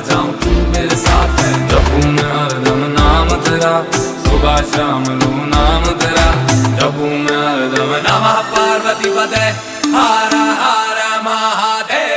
जाऊं तू मेरे साथ है। जपूं मैं हरदम नाम तेरा, सुबह शाम लूं नाम तेरा। जपूं मैं हरदम नमः पार्वती पते हर हर महादेव।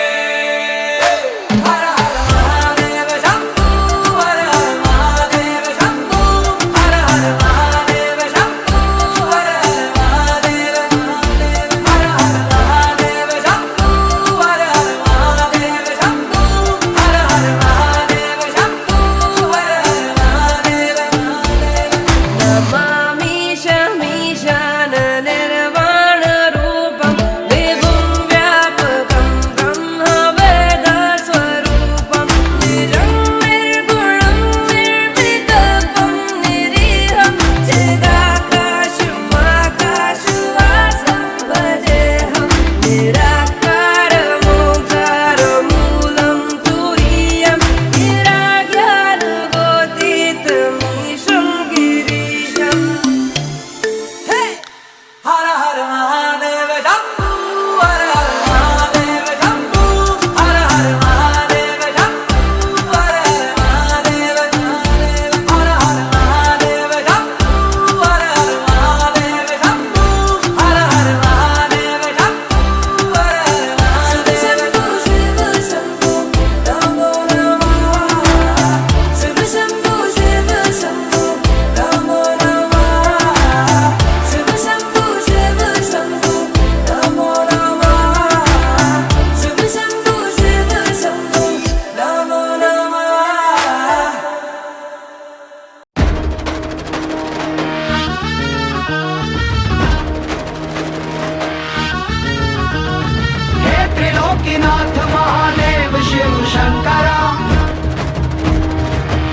नाथ महादेव शिव शंकरा,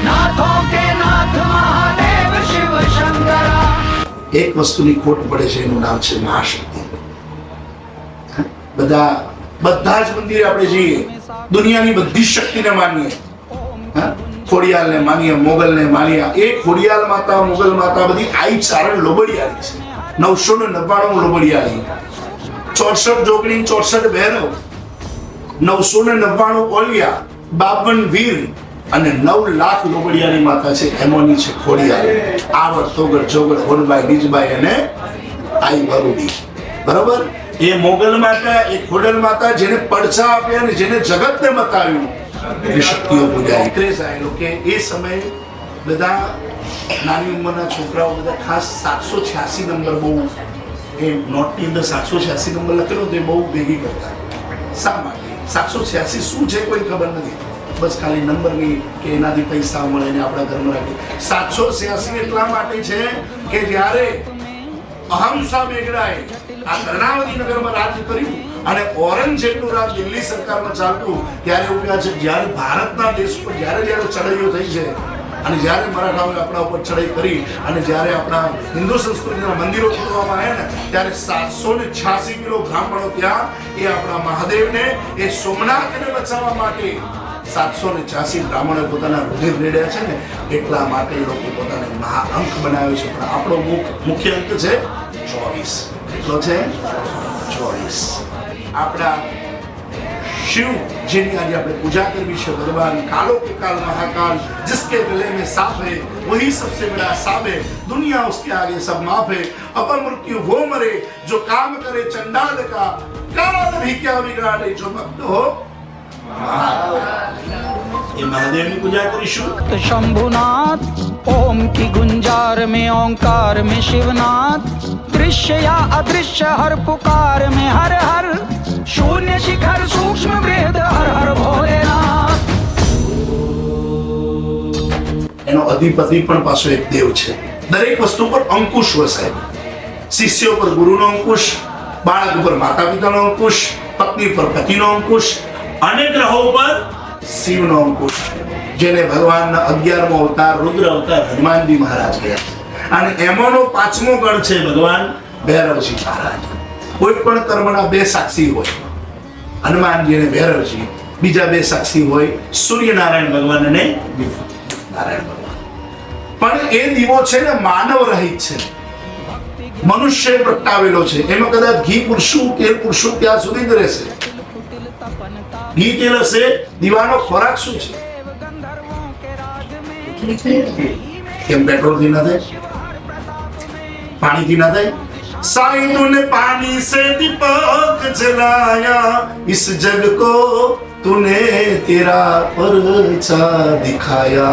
नाथों के नाथ महादेव शिव शंकरा। एक वस्तुની ખોટ પડે છે, એનું નામ છે મહાશક્તિ. બધા જ મંદિરે આપણે જઈએ, દુનિયાની બધી શક્તિને માનીએ, ખોડિયાલને માનીએ, મોગલને માનીએ. એ ખોડિયાલ માતા, મોગલ માતા બધી આઈ ચારણ લોબડિયાળી છે. 999 લોબડિયાળી, 64 જોગણી, 64 ભૈરવ, 999 ઓલિયા, 52 વીર અને 9 લાખ લોબડિયાની માતા છે. એમોની છે ખોડિયાલ. આવડ, તોગડ, જોગડ, હોનબાઈ, બીજબાઈ અને આઈ વરુડી. બરોબર? એ મોગલ માતા, એ ખોડલ માતા, જેને પડછા આપ્યા અને જેને જગતને બતાવ્યું, એ શક્તિઓ પૂજાય. ક્રેઝ આવેલો કે એ સમયે બધા નાની ઉંમરના છોકરાઓ બધા ખાસ 786 નંબર, બહુ એ નોટની અંદર 786 નંબર લખેલો તે બહુ ભેગી કરતા. શા માટે? 786 શું છે કોઈ ખબર નથી, બસ ખાલી નંબરની કે એનાથી પૈસા મળે ને આપણા ઘરમાં રાખી. 786 એટલા માટે છે કે જ્યારે અહમસા બેગડાએ આ કર્ણાવતી નગરમાં રાજ કર્યું અને ઔરંગઝેબનું રાજ દિલ્હી સરકારમાં ચાલતું, ત્યારે એવું કહે છે જ્યારે ભારતના દેશ પર જ્યારે ચડાઈઓ થઈ છે અને જ્યારે મરાઠાઓએ આપણા ઉપર ચડાઈ કરી અને જ્યારે આપણા હિન્દુ સંસ્કૃતિના મંદિરો તોડવામાં આવ્યા ને, ત્યારે 786 કિલો બ્રાહ્મણો ત્યાં એ આપણા મહાદેવને, એ સોમનાથને બચાવવા માટે 786 બ્રાહ્મણો પોતાના રુધિર રેડ્યા છે ને, એટલા માટે એ લોકો પોતાને મહાઅંક બનાવ્યો છે. પણ આપણો મુખ્ય અંક છે 24. કેટલો છે? 24. આપણા शिव जिनकी आज આપણે પૂજા કરવી છે, ભગવાન કાલો કે કાल महाकाल, जिसके गले में सांप है वही सबसे बड़ा सांप है, दुनिया उसके आगे सब माफ है, अपन मृत्यु वो मरे जो काम करे चंडाल का, काल भी क्या बिगाड़े जो भक्त हो ये महादेव की पूजा કરીશું. शंभुनाथ ओम की गुंजार में ओंकार में शिवनाथ, दृश्य या अदृश्य हर पुकार में हर हर, शून्य शिखर सूक्ष्म वेद हर हर भोलेनाथ. એનો અધિપતિ પણ પાછો એક દેવ છે. દરેક વસ્તુ પર અંકુશ વસાય. શિષ્યો પર ગુરુનો અંકુશ, બાળક ઉપર માતા પિતાનો અંકુશ, પત્ની પર પતિનો અંકુશ અને ગ્રહો પર શિવનો અંકુશ. જેને ભગવાનના 11મો અવતાર રુદ્ર અવતાર હનુમાનજી મહારાજ ગયા. અને એમાંનો 5મો ગણ છે ભગવાન ભૈરવજી મહારાજ. કોઈ પણ કર્મના 2 સાક્ષી હોય, હનુમાનજી અને ભૈરવજી. બીજા 2 સાક્ષી હોય સૂર્યનારાયણ ભગવાન અને નારાયણ ભગવાન. પણ એ દીવો છે ને માનવ રહિત છે, મનુષ્ય પ્રગટાવેલો છે. એમાં કદાચ ઘી પૂરશું, તેલ પૂરશું ત્યાં સુધી જ રહેશે. ઘી તેલ હશે, દીવાનો ખોરાક શું છે? કેમ પેટ્રોલ થી ના થાય, પાણી થી ના થાય? साईं तूने पानी से दीपक जलाया, इस जग को तूने तेरा परचा दिखाया.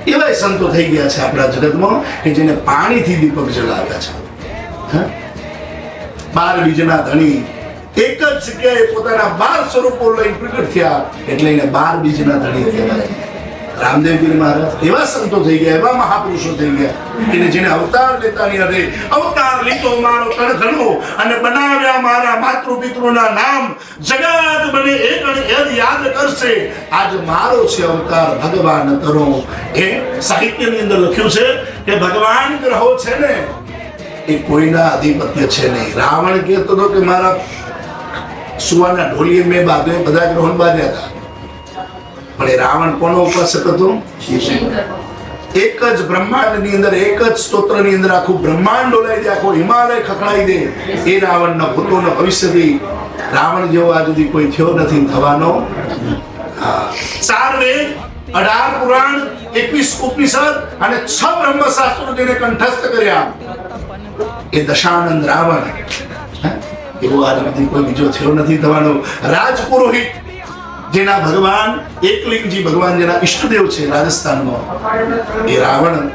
એવા સંતો થઈ ગયા છે આપણા જગતમાં કે જેને પાણીથી દીપક જલાવ્યા છે. 12 બીજના ધણી એક જ જગ્યાએ પોતાના 12 સ્વરૂપો લઈ પ્રગટ થયા એટલે એને 12 બીજના ધણી કહેવાય. રામદેવજી મહારાજ એવા સંતો થઈ ગયા, એવા મહાપુરુષો થઈ ગયા કે જેને અવતાર લેતાની હતી અવતાર લીધો મારો તણઘણો અને બનાવ્યા મારા માતૃ પિતૃના નામ, જગત બને એક અને એક યાદ કરશે, આજ મારો છે અવતાર ભગવાન કરો. એ સાહિત્યની અંદર લખ્યું છે કે ભગવાન ગ્રહો છે ને એ કોઈના આધિપત્ય છે નહીં. રાવણ કહેતો હતો કે મારા સુવાના ઢોલીએ મેં બાંધ્યો, બધા ગ્રહો બાંધ્યા હતા, પણ એ રાવણ કોનો ઉપાસક હતો? એક જ બ્રહ્માંડ ની અંદર, એક જ સ્તોત્ર ની અંદર આખું બ્રહ્માંડ ડોલાઈ દે, આખો હિમાલય ખખડાઈ દે, એ રાવણ ના ભૂતોનો ભવિષ્યથી રાવણ જેવો આજ સુધી કોઈ થયો નથી, થવાનો. 4 વેદ, 18 પુરાણ, 21 ઉપનિષદ અને 6 બ્રહ્મશાસ્ત્રો જેને કંઠસ્થ કર્યા એ દશાનંદ રાવણ એવો આજ સુધી કોઈ બીજો થયો નથી, થવાનો. રાજપુરોહિત જેના ભગવાન એકલિંગજી ભગવાન જેના ઈષ્ટદેવ છે રાજસ્થાનમાં, એ રાવણ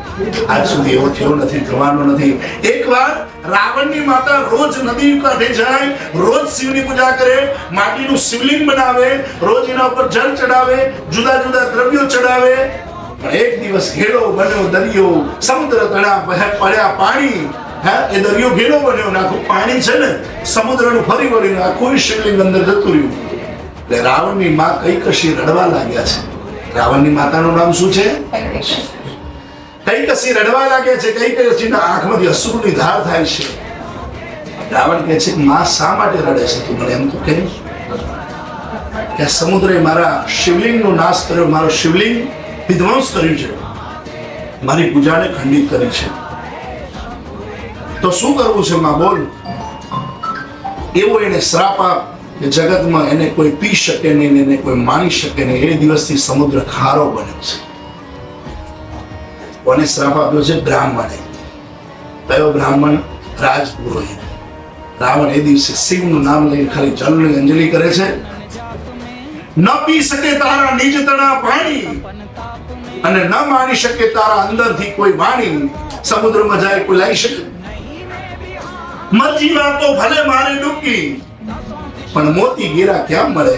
આજ સુધી એવો થયો નથી, થવાનો નથી. એકવાર રાવણની માતા રોજ નદી કાંઠે જાય, રોજ શિવની પૂજા કરે, માટીનું શિવલિંગ બનાવે, રોજ એના ઉપર જળ ચડાવે, જુદા જુદા દ્રવ્યો ચડાવે. પણ એક દિવસ ઘેડો બન્યો દરિયો, સમુદ્ર તણા પડ્યા પાણી, એ દરિયો ઘેડો બન્યો ને આખું પાણી છે ને સમુદ્રનું ફરી વળીને આખું શિવલિંગ અંદર જતું રહ્યું. રાવણની માં કૈકસી રડવા લાગ્યા છે. રાવણની માતાનું નામ શું છે? કૈકસી રડવા લાગ્યા છે. કૈકસીના આંખમાંથી અશ્રુની ધાર થાય છે. રાવણ કહે છે માં શા માટે રડે છે? તું મને એમ તો કહે કે સમુદ્રે મારા શિવલિંગનો નાશ કર્યો, મારો શિવલિંગ વિધ્વંસ કર્યું છે, મારી પૂજાને ખંડિત કરી છે, તો શું કરવું છે માં બોલ? એવો એને શ્રાપ આપ કે જગતમાં એને કોઈ પી શકે નહીં, એને કોઈ માણી શકે નહીં. એ દિવસથી સમુદ્ર ખારો બન્યો છે. કોને શ્રાપ આપ્યો છે? બ્રાહ્મણે. કયો બ્રાહ્મણ? રાજપુરોહિત. રાવણ એ દિવસે શિવનું નામ લઈને ખાલી જલની અંજલિ કરે છે. ન પી શકે તારા નિજ તણા પાણી અને ન માણી શકે તારા અંદરથી કોઈ વાણી. સમુદ્રમાં જાય કોઈ લાવી શકે? મરજી તો ભલે મારે ડૂબકી પણ મોતી ગીરા ક્યાં મળે?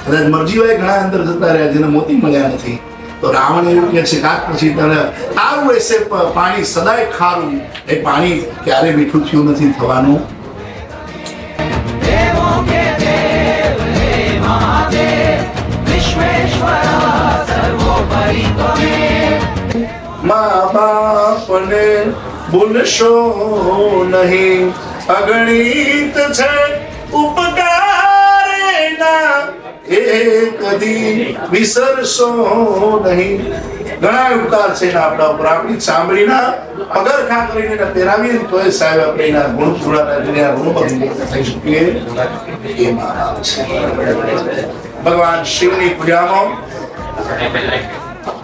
કદાચ મરજીવાય ઘણા અંદર જતા રહ્યા જેને મોતી મળ્યા નથી. તો રાવણ એવું કહે છે કે પછી તને તારું એસે પાણી સદાય ખારું, એ પાણી ક્યારે મીઠું થયું નથી, થવાનું. મા બાપને ભૂલશો નહીં, અગણિત છે ઉપકારેના, એક દી વિસરશો નહીં. ઘણા ઉપકાર છે આપણા ઉપર. આપણી ચામડીના પગરખા કરીને પહેરાવીએ તો એ સાહેબ આપણે એના ગુણ પૂરા થઈ શકીએ. એ મારા છે. ભગવાન શિવની પૂજામાં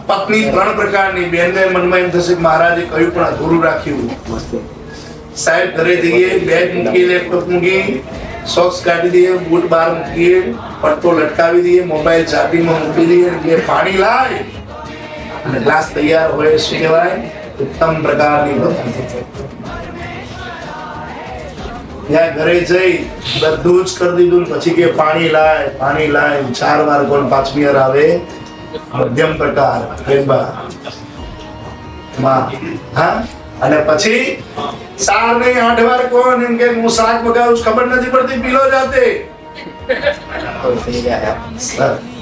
પત્ની 3 પ્રકારની. બેનને મનમાં એમ થશે મહારાજે કયું પણ અધૂરું રાખ્યું. સાહેબ ઘરે જઈએ, બેગ મૂકી, લેપટોપ મૂકી, સોક્સ કાઢી દઈએ, બૂટ બહાર મૂકીએ, પટ્ટો લટકાવી દઈએ, મોબાઈલ ચાર્જિંગમાં મૂકી દઈએ, એટલે પાણી લાય અને ગ્લાસ તૈયાર હોય. શું કહેવાય? ઉત્તમ પ્રકારની ભક્તિ. ત્યાં ઘરે જઈ બધું જ કરી દીધું પછી કે પાણી લાય, પાણી લાય. 4 વાર કોણ 5મી વાર આવે? મધ્યમ પ્રકાર. હા, અને પછી 4 નહીં 8 વાર કોણ એમ કે હું શાક બગાડું ખબર નથી પડતી, પીલો જાતે.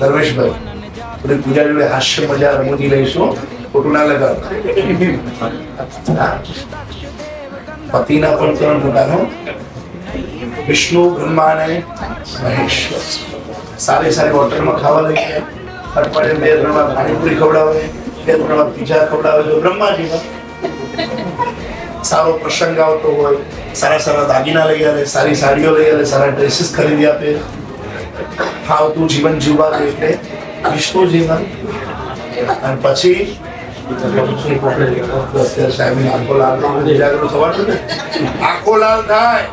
ધર્મેશભાઈ પૂરી પૂજા જોડે હાસ્ય મજા રમૂજી લઈશું, ખોટું ના લગાડતા. પતિના પણ 3 પોતાનો વિષ્ણુ, બ્રહ્મા અને મહેશ્વર. સારી હોટલમાં ખાવા લઈ ગયા, અઠવાડિયે 2-3 વાર પાણીપુરી ખવડાવે, 2-3 વાર પીઝા ખવડાવે. જો બ્રહ્માજીમાં સારો પ્રસંગ આવતો હોય, સારા દાગીના લઈ આવે, સારી સાડીઓ લઈ આવે, સારા ડ્રેસીસ ખરીદી આપે, ફાવતું જીવન જીવવા દે. એટલે વિષ્ણુજીમાં અને પછી અત્યારે સાહેબની આંખો લાલ થાય, જાગૃત થવાનું ને, આંખો લાલ થાય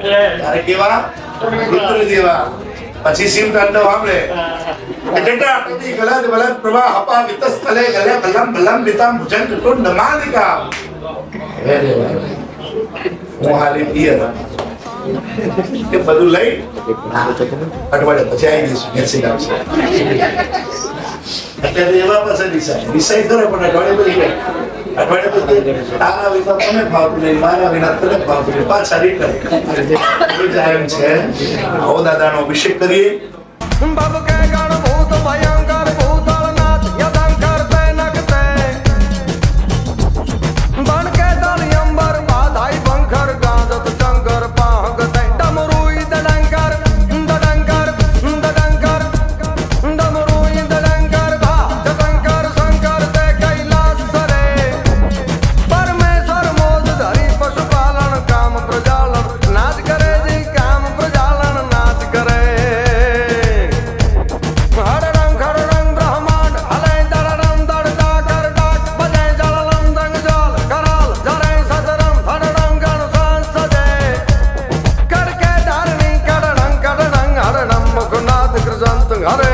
ત્યારે કેવા રુદ્ર જેવા. પછી શિવ તાંડવ સાંભળે ગલદ બલદ પ્રવાહ હપા વિતસ્થલે ગલે બલમ બલમ વિતામ ભુજન કટોન નમાલિકા. હું હાલી પિયર કે બધું લઈ અઠવાડિયા પછી આવી જઈશું મેસેજ આવશે. અત્યારે એવા પાસે ડિસાઈડ કરો પણ અઠવાડિયા પછી તારા વિના તમે ભાવતું નહીં, મારા વિના તને ભાવતું નહીં, પાછા રિટર્ન એમ છે. આવો દાદાનો અભિષેક કરીએ. बब के गण भूत भयंकर भूतलनाथ यदंकर तैनकते बन के दलियंबर बाधाई बंकर गांजत शंकर पाहगते डमरुई दडंकर दडंकर दडंकर डमरुई दडंकर भा जतंकर शंकर ते कैलाश सरे परमेश्वर मोद धरी पशुपालन काम प्रजालन नाच करे जी काम प्रजालन नाच करे. हरे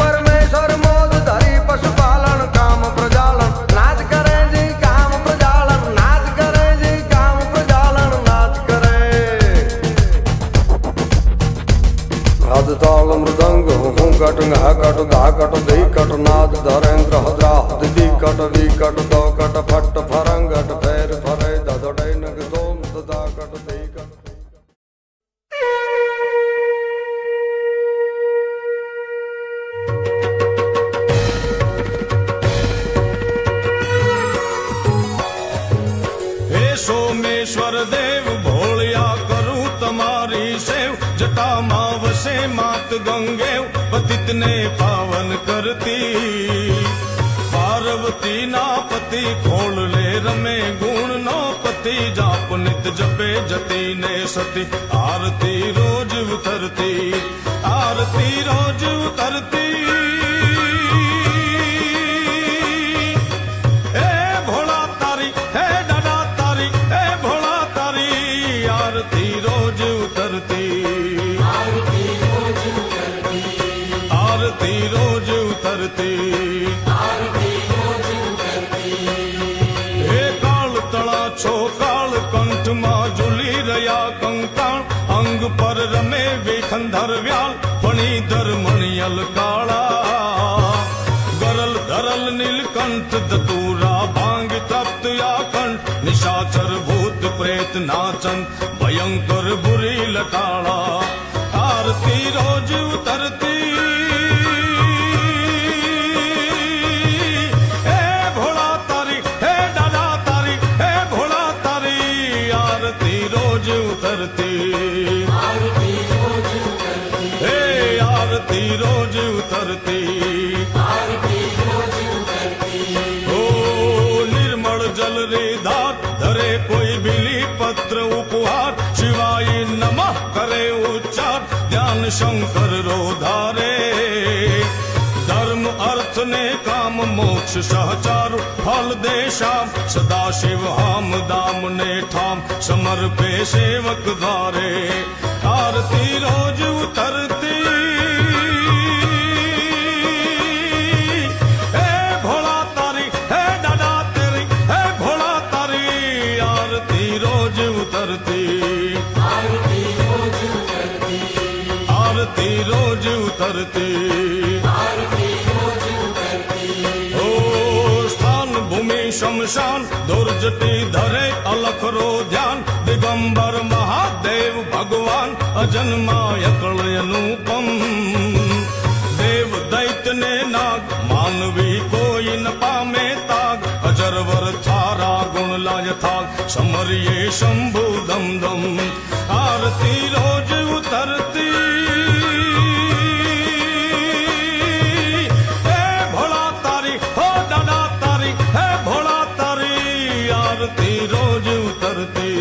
परमेश्वर मोद धरी पशुपालन काम प्रजालन नाच करे जी काम प्रजालन नाच करे जी काम प्रजालन नाच करे. हद ताल मृदंग हूँ कट घा कट धा कट धी कट नाद धरेन्द्र हद्रा दी कट वी कट दो कट फट फरंगट फेर फरे ददड़े नग दोम ददा कट दी कट. सोमेश्वर देव भोलिया करूं तुम्हारी सेव जटा मावसे मात गंगे पतित ने पावन करती पार्वती ना पति खोल ले रमे गुण नो पति जाप नित जपे जती ने सती आरती रोज उतरती आरती रोज उतरती. आरती रोज उतरती आरती रोज उतरती. हे काल तड़ा छो काल कंठ मां झूली रया कंकाण अंग पर रमे विखंधर व्याल फणीधर मणियल काला गरल धरल नीलकंठ दतूरा भांग तप्त या कंठ निशाचर भूत प्रेत नाचन भयंकर बुरी लटाड़ा आरती रोज उतरती. हे भोला तारी हे दादा तारी हे भोला तारी आरती रोज उतरती हे आरती रोज उतरती. ओ निर्मल जल रे धार धरे कोई बिली पत्र उपहार शिवाय नमः करे उच्चार ध्यान शंकर रो धारे धर्म अर्थ ने काम मोक्ष सहचार फल दे श्याम सदा शिव हाम दाम ने ठाम समर्पे सेवक द्वारे आरती रोज उतरती. रोज उतरती आरती रोज उतरती. ओ स्थान भूमि शमशान दुर्जटी धरे अलख रो ध्यान दिगंबर महादेव भगवान अजन्मा अकल अनुपम देव दैत्य ने नाग मानवी कोई न पामे ताग अजरवर थारा गुण लाय थाग समरिये शंभु दम दम आरती रोज उतरती. हे भोला तारी हो दादा तारी हे भोला तारी आरती रोज उतरती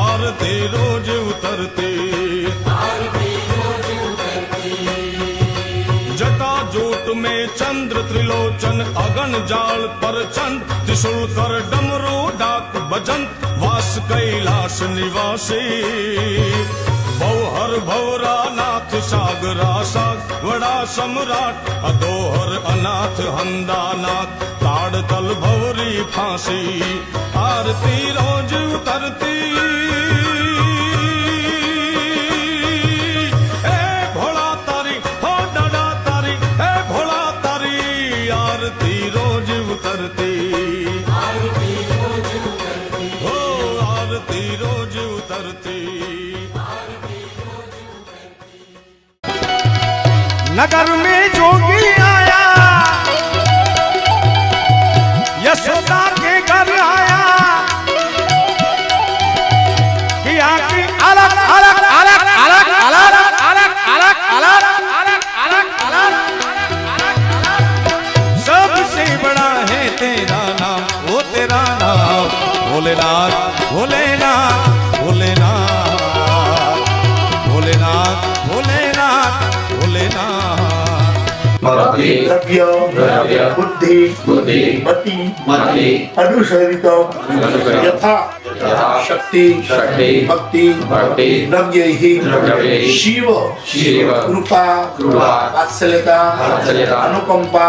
आरती रोज उतरती. चंद्र त्रिलोचन अगन जाल पर चंद त्रिशूल कर डमरू डाक बजंत वास कैलाश निवासी बहुहर भवरा नाथ सागरा साग वड़ा सम्राट अदोहर अनाथ हंदानाथ ताड़ तल भवरी फांसी आरती रोज उतरती नगर में जोगी आया यशोदा के घर आया किया कि अलग अलग अलग अलग अलग अलग अलग अलग अलग अलग सबसे बड़ा है तेरा नाम, वो तेरा नाम भोलेनाथ भोलेनाथ भोलेनाथ भोलेनाथ भोलेनाथ भोलेनाथ। द्रव्य बुद्धि मति अनुसरित यथा शक्ति भक्ति द्रव्य शिव कृपा वात्सल्यता अनुकंपा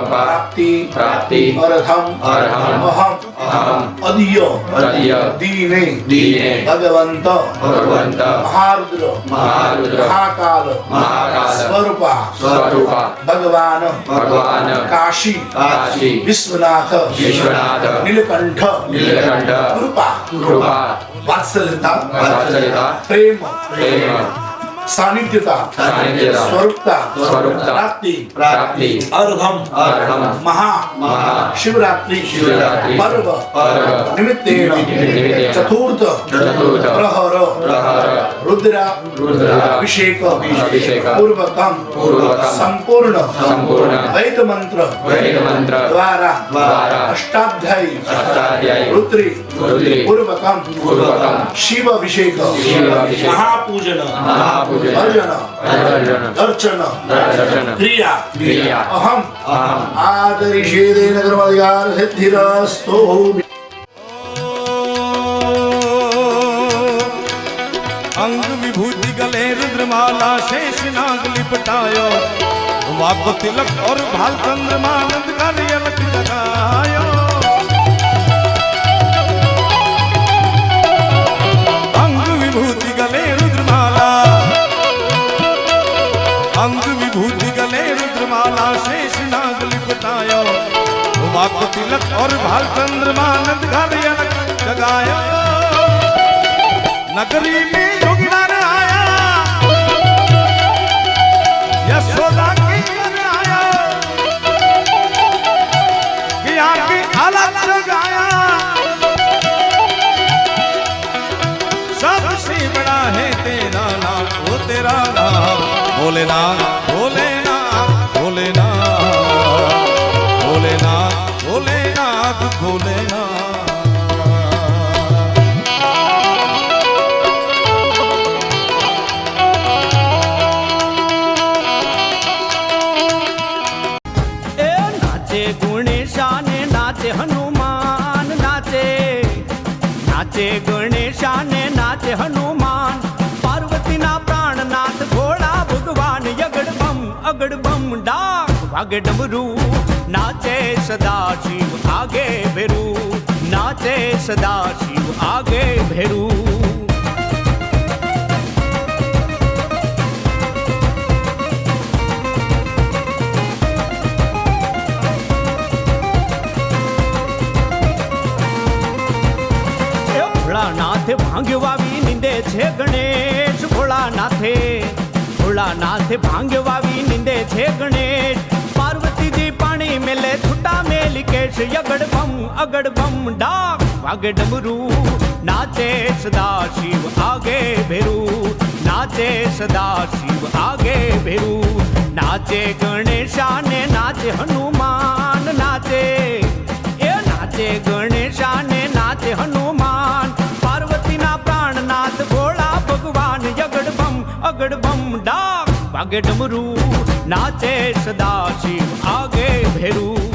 प्राप्ति अर्थम अहम अदीय दीने भगवंत महारुद्र महाकाल स्वरूपा भगवान काशी विश्वनाथ नीलकंठ कृपा वात्सल्यता प्रेम सानिध्यता स्वरूपता प्राप्ति अर्घम महा शिवरात्रि पर्व निमित्तेन चतुर्थ प्रहर रुद्राभिषेक पूर्वकम संपूर्ण वैद मंत्र द्वारा अष्टाध्यायी रुद्री पूर्वकम शिव अभिषेक महापूजन अर्चन क्रिया अहम आदरिषेदेन धर्माधिकार सिद्धिरस्तु। अंग विभूति गले रुद्रमाला शेष नाग लिपटायो वाक तिलक और भाल चंद्रमानंद कार्य लगायो अंग विभूति गले रुद्रमाला अंग विभूति गले रुद्रमाला शेष नाग लिपटायो वाक तिलक और भाल चंद्रमानंद कार्य जगायो नगरी में जोगीदार आया यशोदा के घर आया कि आके अलग जगाया सबसे बड़ा है तेरा नाम, वो तेरा नाम भोलेनाथ भोलेनाथ भोलेनाथ भोलेनाथ भोलेनाथ भोलेनाथ। हनुमान नाचे नाचे गणेशाने नाचे हनुमान पार्वती ना प्राणनाथ भोळा भगवान अगड़ बम डाक भागे डमरू नाचे सदा शिव आगे भेरू नाचे सदा शिव आगे भेरू। ભોળાનાથે ભાંગવાવી નિંદે છે ગણેશ ભોળાનાથે ભાંગવાવી નિંદે છે ગણેશ પાર્વતીજી પાણી મેલે છૂટા મેલી કેશ અગડ બમ ડાક વાગે ડમરૂ નાચે સદા શિવ આગે ભેरू નાચે સદા શિવ આગે ભેरू નાચે ગણેશાને નાચે હનુમાન નાચે એ નાચે ગણેશાને નાચે હનુમાન પાર્વતીના પ્રાણનાથ ભોળા ભગવાન અગડ બમ ડાક વાગે ડમરું નાચે સદા શિવ આગે ભેરું